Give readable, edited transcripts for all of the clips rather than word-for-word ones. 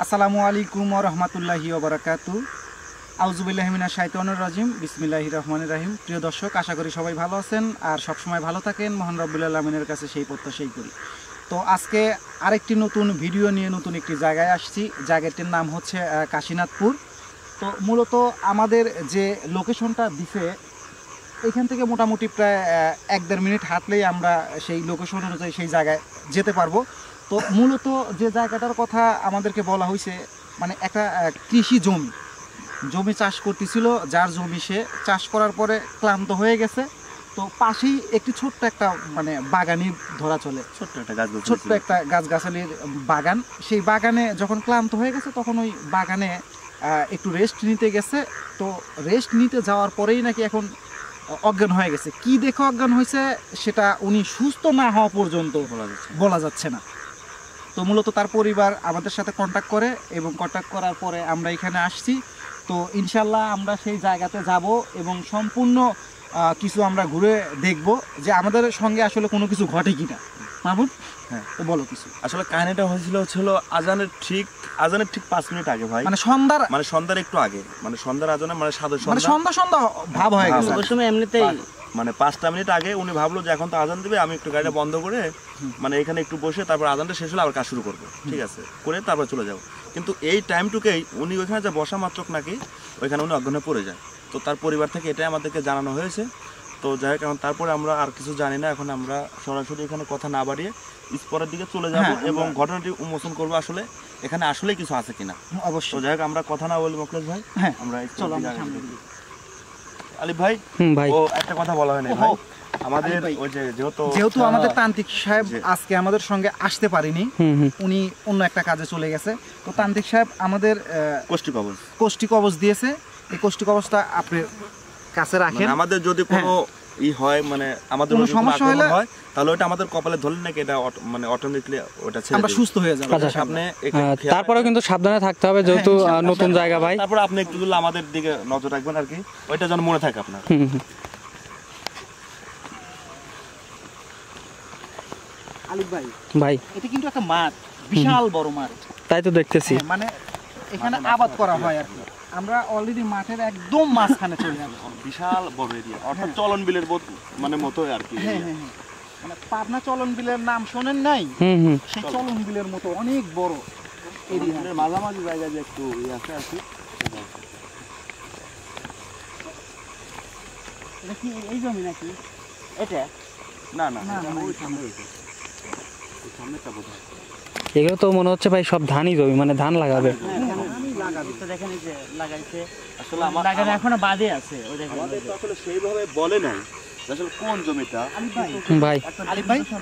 আসসালামু আলাইকুম ওয়া রাহমাতুল্লাহি ওয়া বারাকাতুহু। আউযু বিল্লাহি মিনাশ শাইতানির রাজিম। বিসমিল্লাহির রহমানির রহিম। প্রিয় দর্শক, আশা করি সবাই ভালো আছেন আর সব সময় ভালো থাকেন। মহান রব্বুল আলামিনের কাছে সেই প্রত্যাশাই করি। তো আজকে আরেকটি নতুন ভিডিও নিয়ে নতুন একটি জায়গায় আসছি। জায়গাটির নাম হচ্ছে কাশীনাথপুর। তো মূলত আমাদের যে লোকেশনটা দিছে এখান থেকে মোটামুটি প্রায় 1-1.5 মিনিট হাঁটলেই আমরা সেই লোকেশন অনুযায়ী সেই জায়গায় যেতে পারবো। তো মূলত যে জায়গাটার কথা আমাদেরকে বলা হয়েছে, মানে একটা কৃষি জমি চাষ করতেছিল, যার জমি সে চাষ করার পরে ক্লান্ত হয়ে গেছে। তো পাশেই একটি ছোট্ট একটা মানে বাগানই ধরা চলে, ছোট্ট একটা গাছগাছালির বাগান। সেই বাগানে যখন ক্লান্ত হয়ে গেছে তখন ওই বাগানে একটু রেস্ট নিতে গেছে। তো রেস্ট নিতে যাওয়ার পরেই নাকি এখন অজ্ঞান হয়ে গেছে। কি দেখে অজ্ঞান হয়েছে সেটা উনি সুস্থ না হওয়া পর্যন্ত বলা যাচ্ছে না। তো মূলত তার পরিবার আমাদের সাথে কন্ট্যাক্ট করে এবং কন্ট্যাক্ট করার পরে আমরা এখানে আসছি। তো ইনশাল্লাহ আমরা সেই জায়গাতে যাব এবং সম্পূর্ণ কিছু আমরা ঘুরে দেখব যে আমাদের সঙ্গে আসলে কোনো কিছু ঘটে কিনা। মাহবুব, হ্যাঁ, তো বলো কিছু। আসলে কাহিনীটা হয়েছিল আজানের ঠিক 5 মিনিট আগে ভাই, মানে সন্ধ্যার একটু আগে, মানে সন্ধ্যার আজানে মানে সন্ধ্যা ভাব হয়ে গেছে। ওই সময় এমনিতেই মানে 5টা মিনিট আগে উনি ভাবলো যে এখন তো আজান দিবে, আমি একটু গাড়িটা বন্ধ করে মানে এখানে একটু বসে তারপর আজানটা শেষ হলে আবার কাজ শুরু করবো, ঠিক আছে, করে তারপর চলে যাবো। কিন্তু এই টাইমটুকেই উনি ওইখানে যা বসা মাত্র নাকি ওইখানে উনি অজ্ঞানে পড়ে যায়। তো তার পরিবার থেকে এটাই আমাদেরকে জানানো হয়েছে। তো যাই হোক, এখন তারপরে আমরা আর কিছু জানি না। এখন আমরা সরাসরি এখানে কথা না বাড়িয়ে স্পটের দিকে চলে যাব এবং ঘটনাটি উন্মোচন করবো আসলে এখানে আসলে কিছু আছে কিনা। অবশ্যই। যাই হোক, আমরা কথা না বলি মোখলেস ভাই, আমরা আলিফ ভাই, ও একটা কথা বলা হয় না ভাই, আমাদের ওই যে যেহেতু আমাদের তান্ত্রিক সাহেব আজকে আমাদের সঙ্গে আসতে পারেনি, উনি অন্য একটা কাজে চলে গেছে। তো তান্ত্রিক সাহেব আমাদের কোষ্ঠী কবজ দিয়েছে। এই কোষ্ঠী কবজটা আপনি কাছে রাখেন। আমাদের যদি কোনো হয়, মানে আমাদের কোনো সমস্যা হয় তাহলে ওটা আমাদের কপালে ধরলে নাকি এটা মানে অটোমেটিক্যালি ওটা ছেড়ে আমরা সুস্থ হয়ে যাব। আপনি তারপরেও কিন্তু সাবধানে থাকতে হবে, যেহেতু নতুন জায়গা ভাই। তারপর আপনি একটু আমাদের দিকে নজর রাখবেন আর কি, ওইটা যেন মনে থাকে আপনার। আলিফ ভাই, এটা কিন্তু একটা মাঠ, বিশাল বড় মাঠ। তাই তো দেখতেছি, মানে এখানে আবাদ করা হয় আর কি। আমরা অলরেডি মাঠের একদম মাঝখানে চলে যাব। বিশাল বড় এরিয়া, অর্থাৎ চলন বিলের মানে মতো আর কি। মানে পাবনা চলন বিলের নাম শোনেন নাই? সেই চলন বিলের মতো অনেক বড় এরিয়া, মাঝামাঝি জায়গা যে একটু আছে আর কি। এটা কি এই জমি নাকি? এটা না, ওই সামনেটা বোধহয়। এগুলো তো মনে হচ্ছে ভাই সব ধানই জমি, মানে ধান লাগাবে। দেখেন এই যে লাগাইছে, আসলে লাগানো এখনো বাদে আছে। ওই দেখেন, আমাদের তো আসলে সেইভাবে বলে নাই আসলে কোন জমিটা।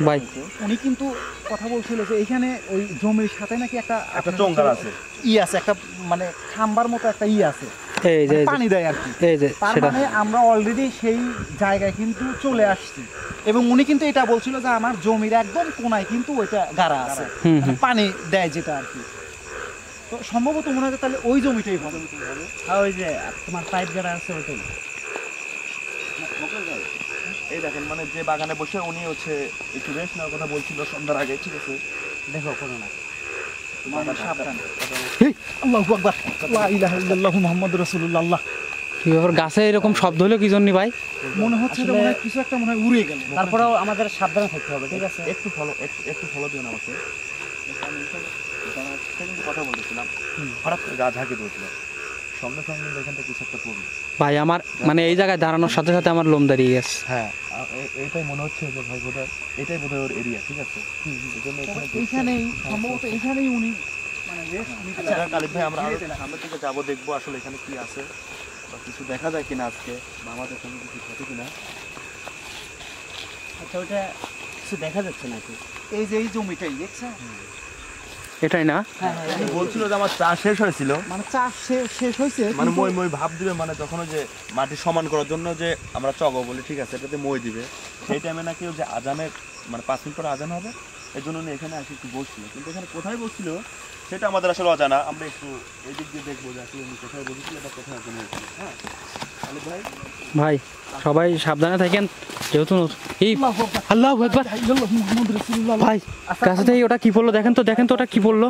ভাই উনি কিন্তু কথা বলছিল যে এখানে ওই জমির সাথে নাকি একটা চঙ্গার আছে, আছে, একটা মানে খাম্বার মতো একটা আছে, এই যে পানি দেয় আর কি। তার মানে আমরা অলরেডি সেই জায়গায় কিন্তু চলে আসছি। এবং উনি কিন্তু এটা বলছিল যে আমার জমির একদম কোনায় কিন্তু ওইটা গাড়া আছে, পানি দেয় যেটা আর কি। তো সম্ভবত মনে হয় তাহলে ওই জমিটাই হবে। ওই যে তোমার পাইপ গাড়া আছে ওইটাই। এই দেখেন, মানে যে বাগানে বসে উনি হচ্ছে একটু রেস্ট নেওয়ার কথা বলছিল সন্ধ্যার আগে, ঠিক আছে। দেখো কোনো না, সাবধান। আল্লাহু আকবার, লা ইলাহা ইল্লাল্লাহু মুহাম্মাদুর রাসূলুল্লাহ। কি ব্যাপার, গাছে এরকম শব্দ হলো কি জন্য ভাই? মনে হচ্ছে কিছু একটা মনে হয় উড়ে গেল। তারপরেও আমাদের সাবধানে থাকতে হবে, ঠিক আছে? একটু ফলো দিন আমাকে। কথা বলতেছিলাম, হঠাৎ করে গা ঝাঁকে দিয়েছিল, সঙ্গে সঙ্গে এখান থেকে কিছু একটা পড়লো ভাই। আমার মানে এই জায়গায় দাঁড়ানোর সাথে সাথে আমার লোম দাঁড়িয়ে গেছে। হ্যাঁ, এটাই মনে হচ্ছে যে ভাই বোধহয় এটাই বোধহয় ওর এরিয়া, ঠিক আছে। এইখানেই সম্ভবত এইখানেই উনি মানে কালিক ভাই, আমরা সামনের দিকে যাবো, দেখবো আসলে এখানে কি আছে বা কিছু দেখা যায় কিনা আজকে, বা আমাদের সঙ্গে কিছু ঘটে কিনা। আচ্ছা, ওটা কিছু দেখা যাচ্ছে নাকি? এই যে এই জমিটাই দেখছেন, এটাই না? বলছিল যে আমার চাষ শেষ হয়েছিল, মানে চাষ শেষ হয়েছে, মানে মই ভাব দিবে, মানে যখন যে মাটি সমান করার জন্য যে আমরা চগো বলি, ঠিক আছে, এটাতে মই দিবে, সেই টাইমে নাকি যে আজানের মানে 5 মিনিট পরে আজান হবে, এই জন্য উনি এখানে আসে একটু বসছিল। কিন্তু এখানে কোথায় বসছিল সেটা আমাদের আসলে অজানা। আমরা একটু এই দিক দিয়ে দেখবো যে আসলে উনি কোথায় বসেছিল বা কোথায় আজান হয়েছিল। হ্যাঁ, ভাই সবাই সাবধানে থাকেন, যেহেতু এই আল্লাহু আকবার। ভাই কাছে থেকে ওটা কি পড়লো দেখেন তো ওটা কি পড়লো।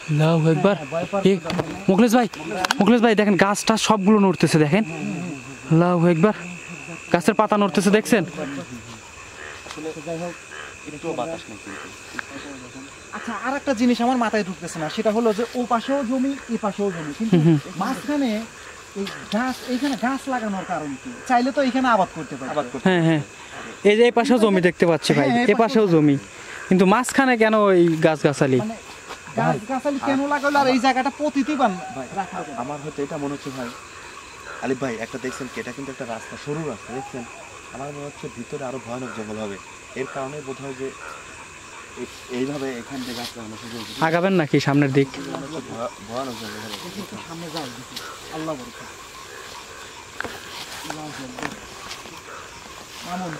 আল্লাহু আকবার। মুখলেশ ভাই দেখেন গাছটা সবগুলো নড়তেছে দেখেন। আল্লাহু আকবার, গাছের পাতা নড়তেছে দেখছেন। আচ্ছা, আর একটা জিনিস আমার মাথায় ঢুকতেছে না, সেটা হলো যে ও পাশেও জমি এই পাশেও জমি, কিন্তু মাঝখানে এই গাছ, এইখানে গাছ লাগানোর কারণ কি? চাইলে তো এখানে আবাদ করতে পারে। হ্যাঁ এই যে এই পাশেও জমি দেখতে পাচ্ছি ভাই, হ্যাঁ, এ পাশেও জমি, কিন্তু মাঝখানে কেন এই গাছগাছালি? মানে গাছগাছালি কেন লাগালো আর এই জায়গাটা পতিতবান রাখা? আমার হয়তো এটা মনে হচ্ছে ভাই, আলিফ ভাই একটা দেখছেন কি, এটা কিন্তু একটা রাস্তা, সরু রাস্তা দেখছেন, আমার মনে হচ্ছে ভিতরে আরো ভয়ানক জঙ্গল হবে, এর কারণে বোধ হয় যে এইভাবে এখান থেকে গাছ লাগানো শুরু হয়েছে। আগাবেন নাকি সামনের দিক? ভয়ানক জঙ্গল হবে। সামনে যাই, আল্লাহ বরকত। মামুন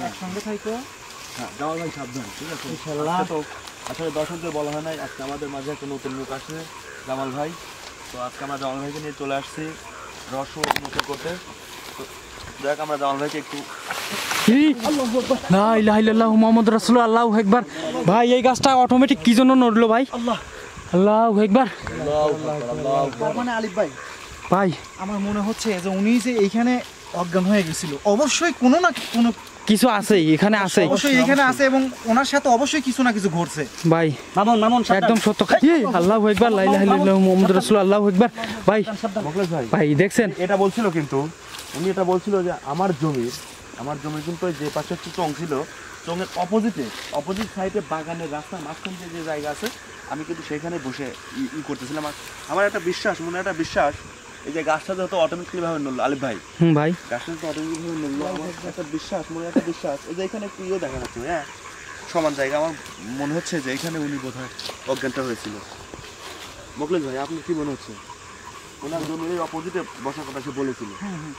একসঙ্গে থাইকো। হ্যাঁ, যাওয়ার ভাই সাবধান, ঠিক আছে? ইনশাআল্লাহ। আজকে তো আসলে দর্শকদের বলা হয় নাই, আজকে আমাদের মাঝে একটা নতুন মুখ আসছে, জামাল ভাই। তো আজকে আমরা জামাল ভাইকে নিয়ে চলে আসছি রসও মুখে করতে। তো দেখ আমরা জামাল ভাইকে একটু লা ইলাহা ইল্লাল্লাহু মুহাম্মাদুর রাসূলুল্লাহ, আল্লাহু আকবার। ভাই এই গাছটা অটোমেটিক কি জন্য নড়লো ভাই? আল্লাহু আকবার। তার মানে আলিফ ভাই, ভাই আমার মনে হচ্ছে যে উনি যে এইখানে অজ্ঞান হয়ে গেছিল, অবশ্যই কোনো না কোনো কিছু আছেই, এখানে আছেই, অবশ্যই এখানে আছে এবং ওনার সাথে অবশ্যই কিছু না কিছু ঘটছে। ভাই মামুন একদম সত্য। আল্লাহু আকবার, লা ইলাহা ইল্লাল্লাহু মুহাম্মাদুর রাসূলুল্লাহ, আল্লাহু আকবার। ভাই মুখলেশ ভাই, ভাই দেখছেন এটা বলছিল, কিন্তু উনি এটা বলছিল যে আমার জমির কিন্তু যে পাশে একটু চং ছিল, চঙের অপোজিট সাইডে বাগানের রাস্তার মাঝখান দিয়ে যে জায়গা আছে, আমি কিন্তু সেখানে বসে করতেছিলাম। আমার একটা বিশ্বাস, মনে একটা বিশ্বাস, এই যে গাছটা যত অটোমেটিকলি ভাবে নড়লো আলিফ ভাই, ভাই গাছটা যত অটোমেটিকলি ভাবে নড়লো, আমার একটা বিশ্বাস, মনে একটা বিশ্বাস, এই যে এখানে একটু দেখা যাচ্ছে, হ্যাঁ সমান জায়গা, আমার মনে হচ্ছে যে এখানে উনি বোধহয় অজ্ঞানটা হয়েছিল। মুখলেশ ভাই আপনি কি মনে হচ্ছে? ওনার জমির অপোজিটে বসার কথা সে বলেছিল,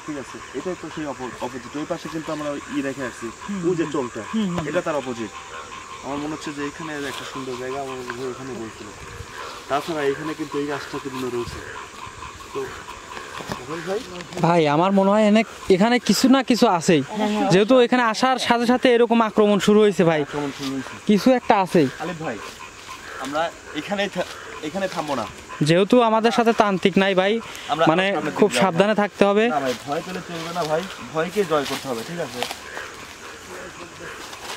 ঠিক আছে? এটাই তো সেই অপোজিট, ওই পাশে কিন্তু আমরা রেখে আসছি, ওই যে চোখটা, এটা তার অপোজিট। আমার মনে হচ্ছে যে এখানে একটা সুন্দর জায়গা, আমার এখানে বলছিল। তাছাড়া এখানে কিন্তু এই গাছটা কিন্তু রয়েছে। তো ভাই আমার মনে হয় এখানে কিছু না কিছু আছেই, যেহেতু এখানে আসার সাথে সাথে এরকম আক্রমণ শুরু হয়েছে ভাই, কিছু একটা আছেই। আলিফ ভাই আমরা এখানে থামবো না, যেহেতু আমাদের সাথে তান্ত্রিক নাই ভাই, মানে খুব সাবধানে থাকতে হবে। না ভাই, ভয় পেলে চলবে না ভাই, ভয়কে জয় করতে হবে, ঠিক আছে?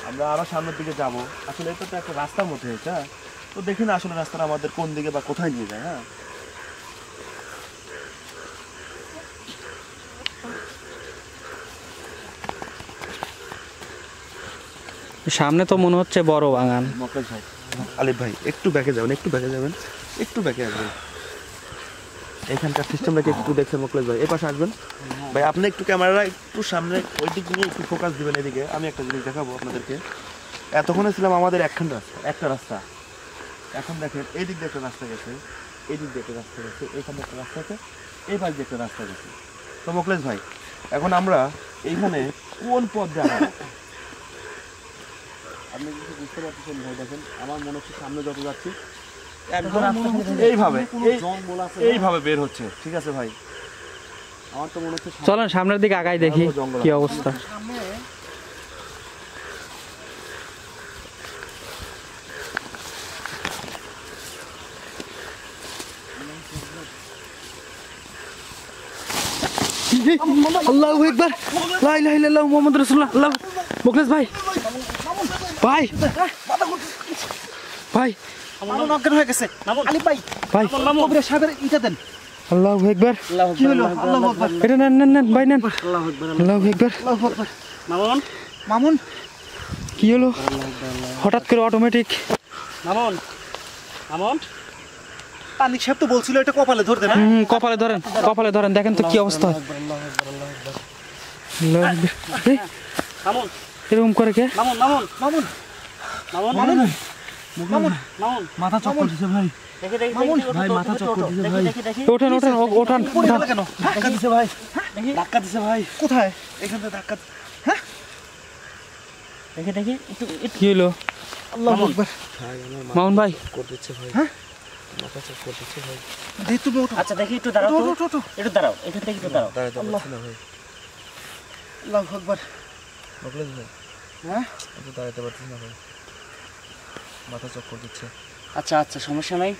আমরা আরো সামনের দিকে যাব। আসলে এটা তো একটা রাস্তার মধ্যে হয়েছে, হ্যাঁ? তো দেখি না আসলে রাস্তাটা আমাদের কোন দিকে বা কোথায় নিয়ে যায়। হ্যাঁ, সামনে তো মনে হচ্ছে বড় বাগান। মকলেশ ভাই, আলিফ ভাই একটু ব্যাকে যাবেন, একটু ব্যাকে আসবেন। এখানকার সিস্টেমটাকে একটু দেখছেন মকলেশ ভাই, এই পাশে আসবেন ভাই, আপনি একটু ক্যামেরা একটু সামনে ওই দিক নিয়ে একটু ফোকাস দিবেন এদিকে। আমি একটা জিনিস দেখাবো আপনাদেরকে। এতক্ষণে ছিলাম আমাদের একটা রাস্তা, এখন দেখেন এই দিক দিয়ে একটা রাস্তা গেছে, এই দিক দিয়ে একটা রাস্তা গেছে, এখানে একটা রাস্তা আছে, এই পাশ দিয়ে একটা রাস্তা গেছে। তো মকলেশ ভাই এখন আমরা এইখানে কোন পথ দেখাবো? আপনি কিছু বুঝতে পারছেন ভাই? দেখেন আমার মনে হচ্ছে সামনে যত যাচ্ছি একদম এইভাবে বের হচ্ছে, ঠিক আছে ভাই? আমার তো মনে হচ্ছে চলেন সামনের দিকে আগাই দেখি কি অবস্থা। আল্লাহু আকবার, লা ইলাহা ইল্লাল্লাহু মুহাম্মাদুর রাসূলুল্লাহ। আল্লাহ মুখলেশ ভাই, ভাই ভাই মামুন অজ্ঞান হয়ে গেছে। আলিফ ভাই, ভাই কবির সাহেবের ইটা দেন। আল্লাহু আকবার। কি হলো? আল্লাহু আকবার। এটা নেন ভাই নেন। আল্লাহু আকবার। মামুন কি হলো হঠাৎ করে অটোমেটিক? মামুন তানিক সাহেব তো বলছিল এটা কপালে ধরতে না? কপালে ধরেন দেখেন তো কি অবস্থা। এরকম করে কে? মামুন মাথা চক্কর দিছে ভাই, ভাই মাথা চক্কর দিছে ভাই। ওঠান কেন ধাক্কা দিছে ভাই। কোথায়? এখান থেকে ধাক্কা। হ্যাঁ কি হলো? আল্লাহু আকবার। মামুন ভাই হ্যাঁ মাথা চেক করতেছে ভাই। দেখি তুমি ওঠো। আচ্ছা দেখি একটু দাঁড়াও তো। ওঠো, ওঠো, ওঠো। একটু দাঁড়াও, এখান থেকে একটু দাঁড়াও। দাঁড়াতে পারছি না ভাই। আল্লাহু আকবার। মোকলেশ ভাই, হ্যাঁ আমি তো দাঁড়াতে পারছি না ভাই, মাথা চেক করতেছে। আচ্ছা আচ্ছা, সমস্যা নাই,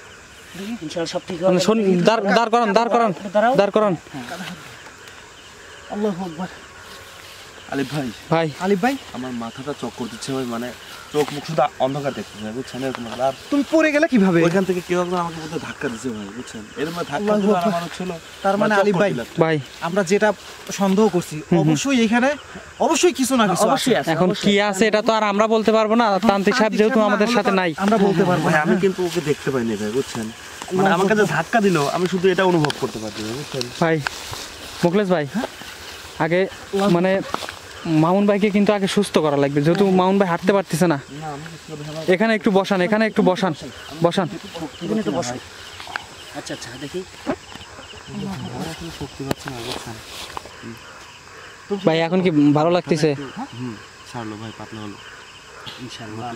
ইনশাআল্লাহ সব ঠিক মানে হবে। শোন, দাঁড় করান, দাঁড় করান, দাঁড়াও। দাঁড় করান। আল্লাহু আকবার। আলিফ ভাই, ভাই আলিফ ভাই আমার মাথাটা চক করতেছে ভাই, মানে চোখ মুখ শুধু অন্ধকার দেখতেছে বুঝছেন, এরকম ব্যাপার। আর তুমি পড়ে গেলে কিভাবে? ওইখান থেকে কেউ একজন আমাকে বলতে ধাক্কা দিছে ভাই বুঝছেন, এর মধ্যে ধাক্কা আল্লাহু দিল আর আকবার। আমার ছিল। তার মানে আলিফ ভাই, ভাই আমরা যেটা সন্দেহ করছি অবশ্যই এখানে অবশ্যই কিছু না কিছু অবশ্যই আছে। আছে, এখন কি আছে এটা তো আর আমরা বলতে পারবো না, তান্ত্রিক সাহেব যেহেতু আমাদের সাথে নাই। আমরা বলতে পারবো ভাই না। আমি কিন্তু ওকে দেখতে পাইনি ভাই বুঝছেন, মানে আমাকে যে ধাক্কা দিল আমি শুধু এটা অনুভব করতে পারছি ভাই বুঝছেন। ভাই মোকলেশ ভাই, আগে মানে মামুন ভাইকে কিন্তু আগে সুস্থ করা লাগবে, যেহেতু মামুন ভাই হাঁটতে পারতেছে না। এখানে একটু বসান, এখানে একটু বসান, বসান। এখানে একটু বসো। আচ্ছা আচ্ছা দেখি। শক্তি পাচ্ছি না বুঝছেন। ভাই এখন কি ভালো লাগতেছে? ছাড়লো ভাই, পাতলা হলো ইনশাআল্লাহ।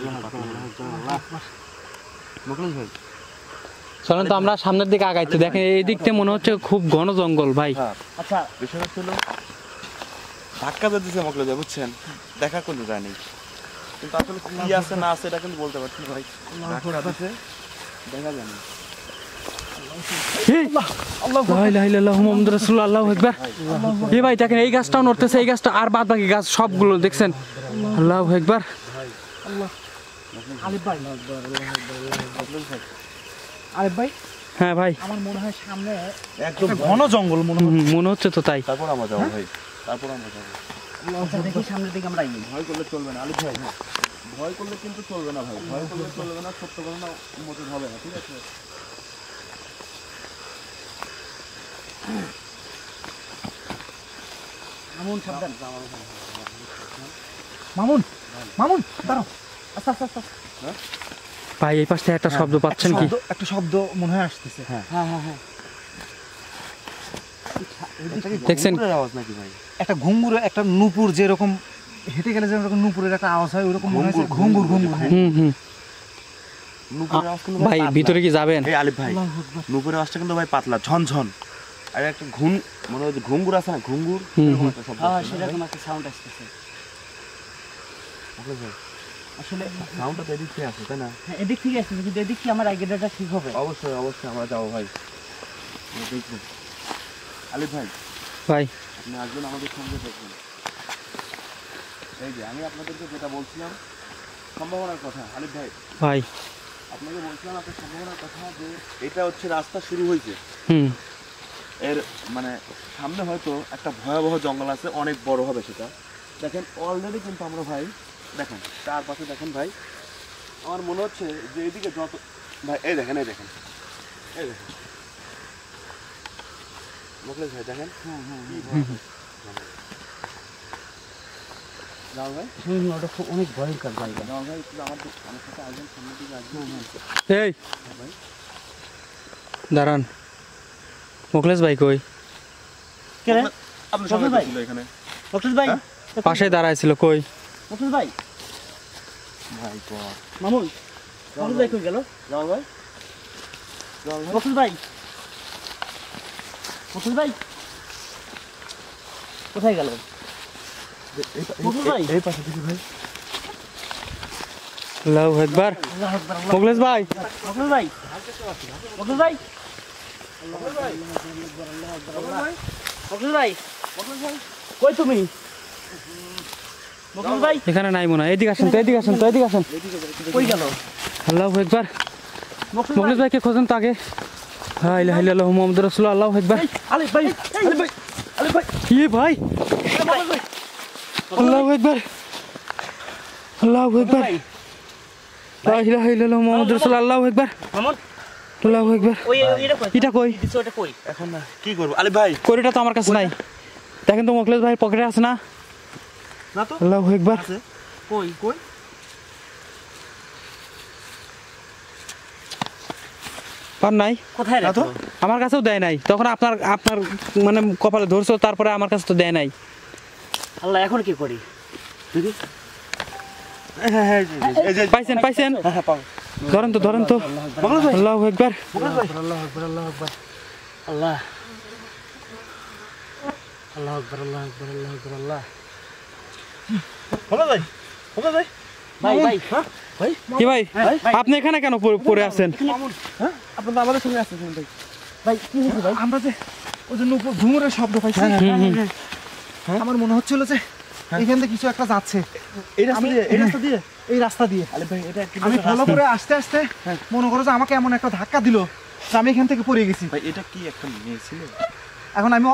মোকলেশ ভাই। চলেন তো আমরা সামনের দিকে আগাইতে, দেখেন এই দিক থেকে মনে হচ্ছে খুব ঘন জঙ্গল ভাই। আচ্ছা বিষয়টা ছিল ধাক্কা দিয়ে দিছে মোকলেশ ভাই বুঝছেন, দেখা করতে যায়নি, কিন্তু আসলে কি আছে না আছে এটা কিন্তু বলতে পারছি না ভাই। ধাক্কা দিছে, দেখা যায়নি। লা ইলাহা ইল্লাল্লাহু মুহাম্মাদুর রাসূলুল্লাহ, আল্লাহু আকবার। এই ভাই দেখেন এই গাছটাও নড়তেছে, এই গাছটা আর বাদ বাকি গাছ সবগুলো দেখছেন। আল্লাহু আকবার। আলিফ ভাই, আলিফ ভাই, হ্যাঁ ভাই, আমার মনে হয় সামনে একদম একটা ঘন জঙ্গল মনে হয়। মনে হচ্ছে তো তাই। তারপর আমরা যাবো ভাই, তারপর আমরা যাবো। আচ্ছা দেখি সামনের দিকে আমরা এগিয়ে। ভয় করলে চলবে না আলিফ ভাই, ভয় করলে কিন্তু চলবে না ভাই, ভয় করলে চলবে না, সত্য ঘটনা উন্মোচন হবে না, ঠিক আছে? মামুন সাবধান। মামুন, মামুন দাঁড়াও। আচ্ছা আচ্ছা আচ্ছা। ভাই এই পাশ থেকে একটা শব্দ পাচ্ছেন কি? একটা শব্দ মনে হয় আসতেছে। হ্যাঁ হ্যাঁ হ্যাঁ। দেখছেন? ঘুঙুরের আওয়াজ নাকি ভাই? একটা ঘুঙুর, একটা নুপুর, যেরকম হেঁটে গেলে যেরকম নুপুরের একটা আওয়াজ হয় ওরকম মনে হচ্ছে। ঘুঙুর ঘুঙুর। হ্যাঁ। হুম। নুপুরের আওয়াজ কিন্তু ভাই পাতলা। ভিতরে কি যাবেন? এই আলিফ ভাই, নুপুরের আওয়াজটা কিন্তু ভাই পাতলা, ঝনঝন। আর একটা মনে হয় যে ঘুঙুর আছে না, ঘুঙুর এরকম একটা শব্দ হ্যাঁ আসছে না সেরকম ভাই? একটা সাউন্ড আসতেছে। আসলে ভাই, আসলে সাউন্ডটা তো এদিক থেকে আসে তাই না? হ্যাঁ, এদিক থেকে আসতেছে, কিন্তু এদিক থেকে আমার আইডিয়াটা ঠিক হবে। অবশ্যই অবশ্যই আমরা যাবো ভাই, আমরা দেখবো। আলিফ ভাই, ভাই আপনি আসবেন আমাদের সঙ্গে, দেখবেন। এই যে আমি আপনাদেরকে যেটা বলছিলাম সম্ভাবনার কথা, আলিফ ভাই ভাই আপনাকে বলছিলাম আপনার সম্ভাবনার কথা, যে এটা হচ্ছে রাস্তা শুরু হয়েছে, হুম। এর মানে সামনে হয়তো একটা ভয়াবহ জঙ্গল আছে, অনেক বড় হবে সেটা। দেখেন অলরেডি কিন্তু আমরা ভাই দেখেন চারপাশে দেখেন ভাই, আমার মনে হচ্ছে যে এইদিকে যত ভাই, এই দেখেন, এই দেখেন, এই দেখেন মোকলেশ ভাই দেখেন। যাও ভাই, ওটা খুব অনেক ভয়ঙ্কর জায়গা। যাও ভাই, একটু আমার সাথে আসবেন, সামনের দিকে আসবেন। এই দাঁড়ান, মোকলেশ ভাই কই? কে রে? আপনি মোকলেশ সবাই ভাই? ছিল এখানে ডক্টর ভাই, পাশে দাঁড়াইছিল কই? ডক্টর ভাই, ভাই কর মামুন ডক্টর ভাই কই গেল? যাও ভাই, যাও ভাই। ডক্টর ভাই, ডক্টর ভাই কোথায় গেল? ডক্টর ভাই, এই পাশে থেকে ভাই, আল্লাহু আকবার। আল্লাহু আকবার, আল্লাহু মোকলেশ ভাই, ডক্টর ভাই, ডক্টর ভাই, ডক্টর ভাই, কই তুমি? ডক্টর ভাই এখানে নাই মনে হয়। এদিকে আসেন তো, এদিকে আসেন তো, এদিকে আসেন। কই গেল? আল্লাহু আকবার। ডক্টর মোকলেশ ভাইকে খোঁজেন তো আগে। লা ইলাহা ইল্লাল্লাহু মুহাম্মাদুর রাসূলুল্লাহ, আল্লাহু আকবার। আলিফ ভাই, আলিফ ভাই, আলিফ ভাই, ইয়ে ভাই, আলিফ ভাই, আল্লাহু আকবার, আল্লাহু আকবার। ভাই, লা ইলাহা ইল্লাল্লাহু মুহাম্মাদুর রাসূলুল্লাহ, আল্লাহু আকবার, মামুন আল্লাহু আকবার। ওই এটা কই? এটা কই? দিছো ওটা কই? এখন না কি করবো আলিফ ভাই? কড়িটা তো আমার কাছে নাই। দেখেন তো মোকলেশ ভাইয়ের পকেটে আছে না? না তো, আল্লাহু আকবার। কই কই? পার নাই, কোথায় রাখো? আমার কাছেও দেয় নাই। তখন আপনার আপনার মানে কপালে ধরছো, তারপরে আমার কাছে তো দেয় নাই। আল্লাহ এখন কি করি? হ্যাঁ হ্যাঁ, এই যে পাইছেন, পাইছেন? হ্যাঁ হ্যাঁ পাও। ধরেন তো আল্লাহু আকবার। আল্লাহ আকবার, আল্লাহ আকবার, আল্লাহ আকবার, আল্লাহ আল্লাহ আকবার, আল্লাহ আকবার, আল্লাহ আকবার, আল্লাহ। ভাই ভাই ভাই কি ভাই আপনি এখানে কেন পড়ে আছেন? আপনি তো আমাদের সঙ্গে আসতেছেন ভাই। ভাই কি হয়েছে ভাই? আমরা যে ওই জন্য ঘুঙুরের শব্দ পাইছি, আমার মনে হচ্ছিল যে এখান থেকে কিছু একটা যাচ্ছে এই রাস্তা দিয়ে। আমি ফলো করে আস্তে আস্তে মনে করো যে আমাকে এমন একটা ধাক্কা দিল যে আমি এখান থেকে পড়ে গেছি। ভাই এটা কি একটা মেয়ে ছিল? এখন আমি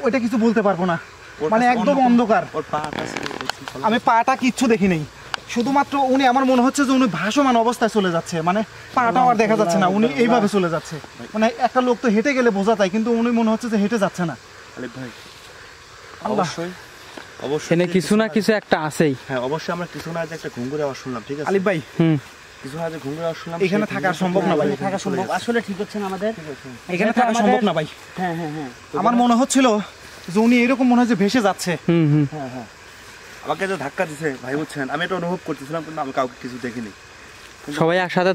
ওইটা কিছু বলতে পারবো না, মানে একদম অন্ধকার। ওর পাটা ছিল, দেখছি, follow আমি পাটা কিচ্ছু দেখি নাই, শুধুমাত্র উনি আমার মনে হচ্ছে যে উনি ভাসমান অবস্থায় চলে যাচ্ছে, মানে পাটা আর দেখা যাচ্ছে না, উনি এইভাবে চলে যাচ্ছে। মানে একটা লোক তো হেঁটে গেলে বোঝা যায়, কিন্তু উনি মনে হচ্ছে যে হেঁটে যাচ্ছে না। আলিফ ভাই আল্লাহ। অবশ্যই এখানে কিছু না কিছু একটা আছেই। হ্যাঁ অবশ্যই আমরা কিছু না যে একটা ঘুঙুরের আওয়াজ শুনলাম, ঠিক আছে আলিফ ভাই, কিছু না যে ঘুঙুরের আওয়াজ শুনলাম, এখানে সেই থাকা ঘুঙুরটা সম্ভব না ভাই। চলে থাকা সম্ভব গেছে। আসলে ঠিক হচ্ছে না আমাদের। এখানে থাকা সম্ভব না ভাই। হ্যাঁ হ্যাঁ হ্যাঁ আমার মনে হচ্ছিল যে উনি এরকম মনে হয় যে ভেসে যাচ্ছে। হ্যাঁ হ্যাঁ। আমাকে যে ধাক্কা দিছে ভাই বুঝছেন, আমি এটা অনুভব করতেছিলাম, কিন্তু আমি কাউকে কিছু দেখিনি। সবাই একসাথে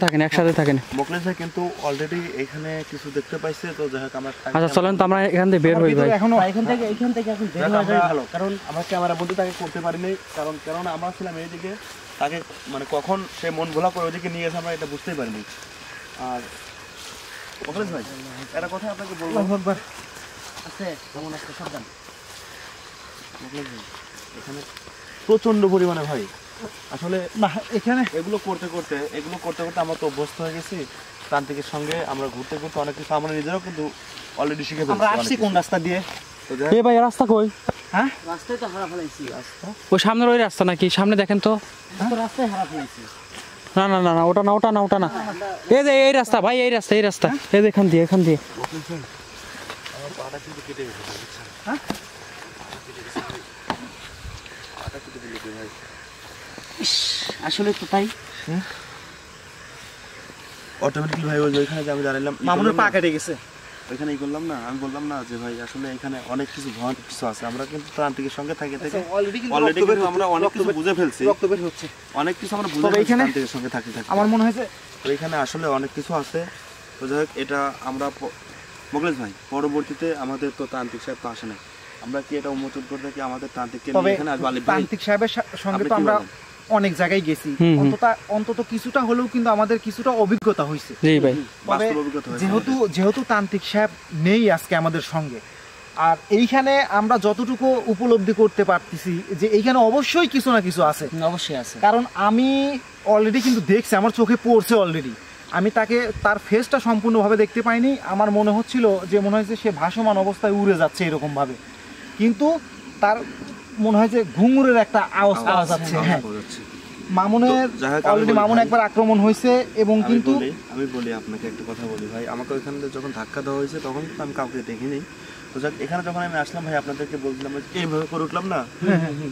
থাকেন। মোকলেশ ভাই কিন্তু অলরেডি এখানে কিছু দেখতে পাইছে, তো যাই হোক আমরা আচ্ছা চলেন তো আমরা এখান থেকে বের হই ভাই। এখনো এখান থেকে এখন বের হওয়া যায় ভালো, কারণ আমরা ক্যামেরা বন্ধু তাকে করতে পারিনি, কারণ আমরা ছিলাম এইদিকে, তাকে মানে কখন সে মন ভোলা করে ওইদিকে নিয়ে গেছে আমরা এটা বুঝতেই পারিনি। আর মোকলেশ ভাই একটা কথা আপনাকে বলবো, আল্লাহু আকবার। আছে কেমন আছে সাবধান। মোকলেশ ভাই এখানে প্রচন্ড পরিমাণে ভাই আসলে না এখানে এগুলো করতে করতে আমরা তো অভ্যস্ত হয়ে গেছি তান্ত্রিকের সঙ্গে। আমরা ঘুরতে অনেক কিছু আমরা নিজেরাও কিন্তু অলরেডি শিখে ফেলছি। আমরা আসছি কোন রাস্তা দিয়ে? তো যাই এ ভাই রাস্তা কই? হ্যাঁ রাস্তায় তো হারা ফেলাইছি। ওই সামনের ওই রাস্তা নাকি? সামনে দেখেন তো। তো রাস্তায় হারা ফেলাইছি। না ওটা না। এই যে এই রাস্তা ভাই, এই রাস্তা এই যে এখান দিয়ে। আসলে তো তাই। অটোমেটিক্যালি ভাই ওইখানে যে আমি দাঁড়ালাম মামুনের পা কেটে গেছে। ওইখানে করলাম না, আমি বললাম না যে ভাই আসলে এখানে অনেক কিছু ভয়ানক কিছু আছে। আমরা কিন্তু তান্ত্রিকের সঙ্গে থেকে অলরেডি অলরেডি কিন্তু আমরা অনেক কিছু বুঝে ফেলছি, রক্ত বের হচ্ছে। অনেক কিছু আমরা বুঝে তবে ফেলছি এখানে তান্ত্রিকের সঙ্গে থাকতে আমার মনে হয়েছে তো এখানে আসলে অনেক কিছু আছে। তো যাই হোক এটা আমরা মোকলেশ ভাই পরবর্তীতে আমাদের তো তান্ত্রিক সাহেব তো আসে নাই, আমরা কি এটা উন্মোচন করতে কি আমাদের তান্ত্রিককে তবে নিয়ে এখানে আসবো? আলিফ ভাই তান্ত্রিক সাহেবের সঙ্গে আপনি তো কি আমরা বলেন? অনেক জায়গায় গেছি, অন্তত কিছুটা হলেও কিন্তু আমাদের কিছুটা অভিজ্ঞতা হয়েছে। জি ভাই। তবে বাস্তব অভিজ্ঞতা হয়েছে যেহেতু তান্ত্রিক সাহেব নেই আজকে আমাদের সঙ্গে, আর এইখানে আমরা যতটুকু উপলব্ধি করতে পারতেছি যে এইখানে অবশ্যই কিছু না কিছু আছে। অবশ্যই আছে, কারণ আমি অলরেডি কিন্তু দেখছি, আমার চোখে পড়ছে অলরেডি। আমি তার ফেসটা সম্পূর্ণভাবে দেখতে পাইনি, আমার মনে হচ্ছিল যে মনে হয় যে সে ভাসমান অবস্থায় উড়ে যাচ্ছে এরকম ভাবে, কিন্তু তার মনে হয় যে ঘুঙুরের একটা আওয়াজ পাওয়া যাচ্ছে। হ্যাঁ, মামুনের অলরেডি মামুন একবার আক্রমণ হয়েছে এবং কিন্তু আমি বলি আপনাকে একটা কথা বলি ভাই, আমাকে ওইখানে যখন ধাক্কা দেওয়া হয়েছে তখন তো আমি কাউকে দেখিনি। তো যাক এখানে যখন আমি আসলাম ভাই আপনাদেরকে বলছিলাম এইভাবে করে উঠলাম না,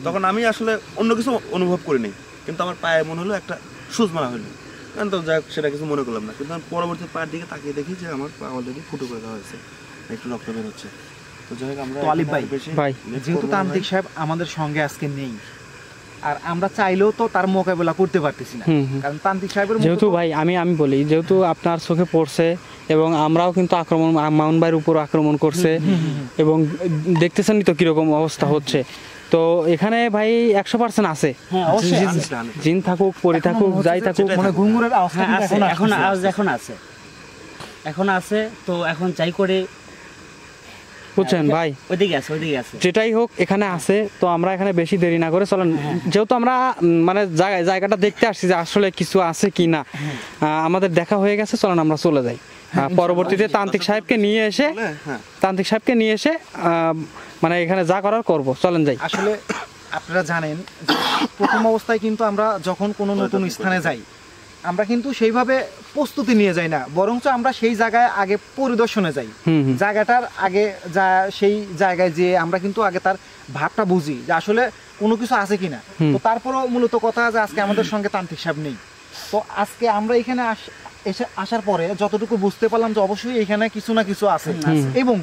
তখন আমি আসলে অন্য কিছু অনুভব করিনি, কিন্তু আমার পায়ে মনে হলো একটা সুচ মারা হলো, তো যাক সেটা কিছু মনে করলাম না। কিন্তু আমি পরবর্তী পায়ের দিকে তাকিয়ে দেখি যে আমার পা অলরেডি ফুটো করে দেওয়া হয়েছে, একটু রক্ত বের হচ্ছে। তো যাই হোক আমরা আলিফ ভাই যেহেতু তান্ত্রিক সাহেব আমাদের সঙ্গে আজকে নেই, আর আমরা চাইলেও তো তার মোকাবেলা করতে পারতেছি না, কারণ তান্ত্রিক সাহেবের যেহেতু ভাই আমি বলি, যেহেতু আপনার চোখে পড়ছে এবং আমরাও কিন্তু আক্রমণ মামুন ভাইয়ের উপর আক্রমণ করছে এবং দেখতেছেনই তো কিরকম অবস্থা হচ্ছে। তো এখানে ভাই 100% আছে, জিন থাকুক পরি থাকুক যাই থাকুক, মানে ঘুঙুরের আওয়াজটা এখন আছে। তো এখন যাই করে বুঝছেন ভাই, ওইদিকে আছে যেটাই হোক এখানে আছে। তো আমরা এখানে বেশি দেরি না করে চলেন, যেহেতু আমরা মানে জায়গাটা দেখতে আসছি যে আসলে কিছু আছে কি না, আমাদের দেখা হয়ে গেছে, চলেন আমরা চলে যাই। পরবর্তীতে তান্ত্রিক সাহেবকে নিয়ে এসে মানে এখানে যা করার করব, চলেন যাই। আসলে আপনারা জানেন প্রথম অবস্থায় কিন্তু আমরা যখন কোনো নতুন স্থানে যাই, আমরা কিন্তু সেইভাবে প্রস্তুতি নিয়ে যাই না, বরঞ্চ আমরা সেই জায়গায় আগে পরিদর্শনে যাই, জায়গাটার আগে সেই জায়গায় যে আমরা কিন্তু আগে তার ভাবটা বুঝি যে আসলে কোনো কিছু আছে কিনা। তো তারপরও মূলত কথা যে আজকে আমাদের সঙ্গে তান্ত্রিক সাহেব নেই, তো আজকে আমরা এখানে আসার পরে যতটুকু বুঝতে পারলাম যে অবশ্যই এখানে কিছু না কিছু আছে, এবং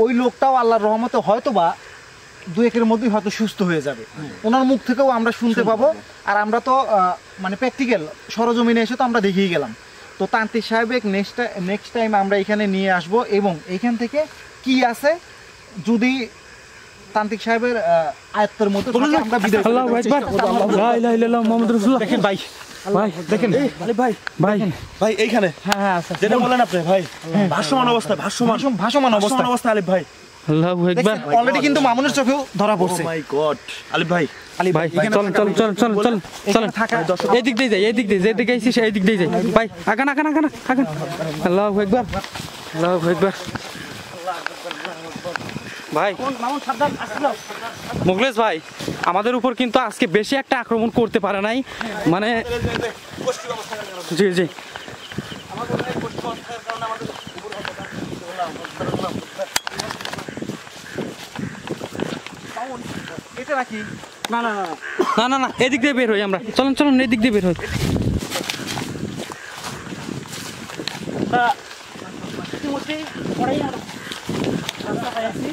ওই লোকটাও আল্লাহর রহমতে হয়তোবা দুয়েকের মধ্যেই হয়তো সুস্থ হয়ে যাবে। ওনার মুখ থেকেও আমরা শুনতে পাবো, আর আমরা তো মানে প্র্যাকটিক্যাল সরজমিনে এসে তো আমরা দেখিয়ে গেলাম। তো তান্ত্রিক সাহেব নেক্সট টাইম আমরা এখানে নিয়ে আসব, এবং এইখান থেকে কি আছে যদি তান্ত্রিক সাহেবের আয়ত্তের মধ্যে থাকে আমরা বিদায় করে আল্লাহু আকবার, লা ইলাহা ইল্লাল্লাহ মুহাম্মাদুর রাসূলুল্লাহ। দেখেন ভাই, ভাই দেখেন ভাই ভাই, ভাই এইখানে হ্যাঁ আছে, যেটা বললেন আপনি ভাই, ভাসমান অবস্থায় ভাসমান অবস্থা আলিফ ভাই। আল্লাহু আকবার। অলরেডি কিন্তু মামুনের চোখেও ধরা ও পড়ছে। মাই গড আলিফ ভাই, ভাই চলেন চলেন চলেন চলেন চলেন চলেন, এই দিক দিয়ে যাই, এই দিক দিয়ে যেদিকে আইছি সেই দিক দিয়ে যাই। ভাই আগান আগান আগান আগান। আল্লাহু আকবার, আল্লাহু আকবার। ভাই মামুন সাবধান, আসলো। মুখলেস ভাই, আমাদের উপর কিন্তু আজকে বেশি একটা আক্রমণ করতে পারে নাই, মানে জি জি এটা নাকি না না না না না না, এদিক দিয়ে বের হই আমরা, চলেন চলেন এদিক দিয়ে বের হই। ইতিমধ্যে পড়াই রাস্তা পাই আছি।